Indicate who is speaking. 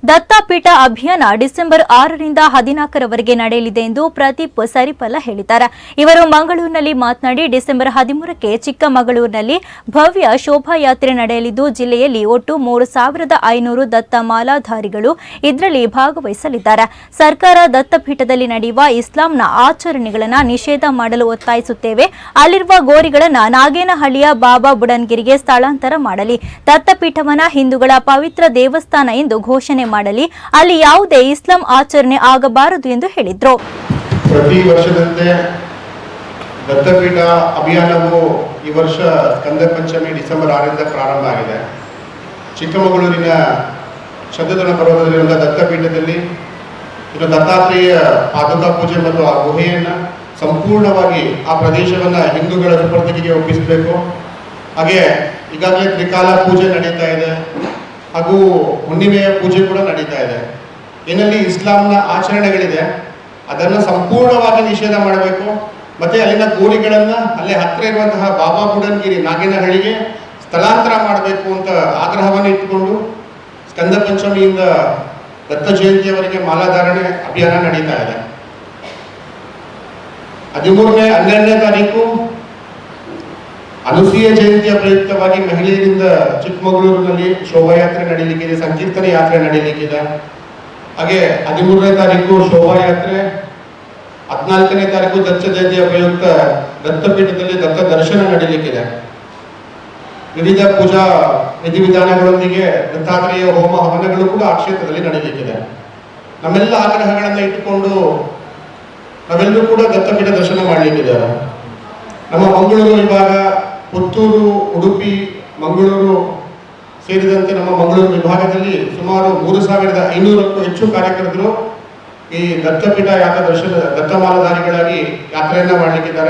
Speaker 1: ದತ್ತಪೀಠ ಅಭಿಯಾನ ಡಿಸೆಂಬರ್ 6ರಿಂದ 14ರವರೆಗೆ ನಡೆಯಲಿದೆ ಎಂದು ಪ್ರದೀಪ್ ಸರಿಪಲ ಹೇಳಿದ್ದಾರೆ. ಇವರು ಮಂಗಳೂರಿನಲ್ಲಿ ಮಾತನಾಡಿ ಡಿಸೆಂಬರ್ 13ಕ್ಕೆ ಚಿಕ್ಕಮಗಳೂರಿನಲ್ಲಿ ಭವ್ಯ ಶೋಭಾಯಾತ್ರೆ ನಡೆಯಲಿದ್ದು ಜಿಲ್ಲೆಯಲ್ಲಿ ಒಟ್ಟು 3500 ದತ್ತ ಮಾಲಾಧಾರಿಗಳು ಇದರಲ್ಲಿ ಭಾಗವಹಿಸಲಿದ್ದಾರೆ. ಸರ್ಕಾರ ದತ್ತಪೀಠದಲ್ಲಿ ನಡೆಯುವ ಇಸ್ಲಾಂನ ಆಚರಣೆಗಳನ್ನು ನಿಷೇಧ ಮಾಡಲು ಒತ್ತಾಯಿಸುತ್ತೇವೆ. ಅಲ್ಲಿರುವ ಗೋರಿಗಳನ್ನು ನಾಗೇನಹಳ್ಳಿಯ ಬಾಬಾ ಬುಡನ್ಗಿರಿಗೆ ಸ್ಥಳಾಂತರ ಮಾಡಲಿ. ದತ್ತಪೀಠವನ್ನು ಹಿಂದೂಗಳ ಪವಿತ್ರ ದೇವಸ್ಥಾನ ಎಂದು ಘೋಷಣೆ ಮಾಡಲಿ. ಅಲ್ಲಿ ಯಾವುದೇ ಇಸ್ಲಾಂ ಆಚರಣೆ ಆಗಬಾರದು ಎಂದು ಹೇಳಿದರು.
Speaker 2: ಪ್ರತಿ ವರ್ಷದಂತೆ ದತ್ತಪೀಠ ಅಭಿಯಾನವು ಈ ವರ್ಷ ಸ್ಕಂದ ಪಂಚಮಿ ಡಿಸೆಂಬರ್ 6ರಿಂದ ಪ್ರಾರಂಭ ಆಗಿದೆ. ಚಿಕ್ಕಮಗಳೂರಿನ ಶತಧನ ಪರ್ವತದಲ್ಲಿರುವ ದತ್ತಪೀಠದಲ್ಲಿ ಇದು ದತ್ತಾತ್ರೇಯ ಪಾದುಕಾ ಪೂಜೆ ಮತ್ತು ಆ ಗುಹೆಯನ್ನು ಸಂಪೂರ್ಣವಾಗಿ ಆ ಪ್ರದೇಶವನ್ನು ಹಿಂದೂಗಳ ಸುಪರ್ದಿಗೆ ಒಪ್ಪಿಸಬೇಕು. ಹಾಗೆ ಈಗಾಗಲೇ ತ್ರಿಕಾಲ ಪೂಜೆ ನಡೀತಾ ಇದೆ ಹಾಗೂ ಹುಣ್ಣಿಮೆಯ ಪೂಜೆ ಕೂಡ ನಡೀತಾ ಇದೆ. ಏನಲ್ಲಿ ಇಸ್ಲಾಂನ ಆಚರಣೆಗಳಿದೆ ಅದನ್ನು ಸಂಪೂರ್ಣವಾಗಿ ನಿಷೇಧ ಮಾಡಬೇಕು. ಮತ್ತೆ ಅಲ್ಲಿನ ಗೋರಿಗಳನ್ನು ಅಲ್ಲೇ ಹತ್ತಿರ ಇರುವಂತಹ ಬಾಬಾ ಬುಡನ್ಗಿರಿ ನಾಗೇನಹಳ್ಳಿಗೆ ಸ್ಥಳಾಂತರ ಮಾಡಬೇಕು ಅಂತ ಆಗ್ರಹವನ್ನು ಇಟ್ಟುಕೊಂಡು ಸ್ಕಂದ ಪಂಚಮಿಯಿಂದ ದತ್ತ ಜಯಂತಿಯವರೆಗೆ ಮಾಲಾಧಾರಣೆ ಅಭಿಯಾನ ನಡೀತಾ ಇದೆ. 12ನೇ ತಾರೀಕು ಅನುಸೂಯ ಜಯಂತಿಯ ಪ್ರಯುಕ್ತವಾಗಿ ಮಹಿಳೆಯರಿಂದ ಚಿಕ್ಕಮಗಳೂರಿನಲ್ಲಿ ಶೋಭಾಯಾತ್ರೆ ನಡೀಲಿಕ್ಕಿದೆ, ಸಂಕೀರ್ತನೆ ಯಾತ್ರೆ ನಡೀಲಿಕ್ಕಿದೆ. ಹಾಗೆ 13ನೇ ತಾರೀಕು ಶೋಭಾಯಾತ್ರೆ, 14ನೇ ತಾರೀಕು ದತ್ತ ಜಯಂತಿಯ ಪ್ರಯುಕ್ತ ದತ್ತಪೀಠದಲ್ಲಿ ದತ್ತ ದರ್ಶನ ನಡೀಲಿಕ್ಕಿದೆ. ವಿವಿಧ ಪೂಜಾ ವಿಧಿವಿಧಾನಗಳೊಂದಿಗೆ ದತ್ತಾತ್ರೇಯ ಹೋಮ ಹವನಗಳು ಕೂಡ ಆ ಕ್ಷೇತ್ರದಲ್ಲಿ ನಡೀಲಿಕ್ಕಿದೆ. ನಮ್ಮೆಲ್ಲ ಆಗ್ರಹಗಳನ್ನು ಇಟ್ಟುಕೊಂಡು ನಾವೆಲ್ಲರೂ ಕೂಡ ದತ್ತಪೀಠ ದರ್ಶನ ಮಾಡಲಿಕ್ಕಿದ್ದಾರೆ. ನಮ್ಮ ಮಂಗಳೂರು ವಿಭಾಗ, ಪುತ್ತೂರು, ಉಡುಪಿ, ಮಂಗಳೂರು ಸೇರಿದಂತೆ ನಮ್ಮ ಮಂಗಳೂರು ವಿಭಾಗದಲ್ಲಿ ಸುಮಾರು 3500ಕ್ಕೂ ಹೆಚ್ಚು ಕಾರ್ಯಕರ್ತರು ಈ ದತ್ತಪೀಠ ದತ್ತಮಾಲಾಧಾರಿಗಳಾಗಿ ಯಾತ್ರೆಯನ್ನ ಮಾಡಲಿಕ್ಕಿದ್ದಾರೆ.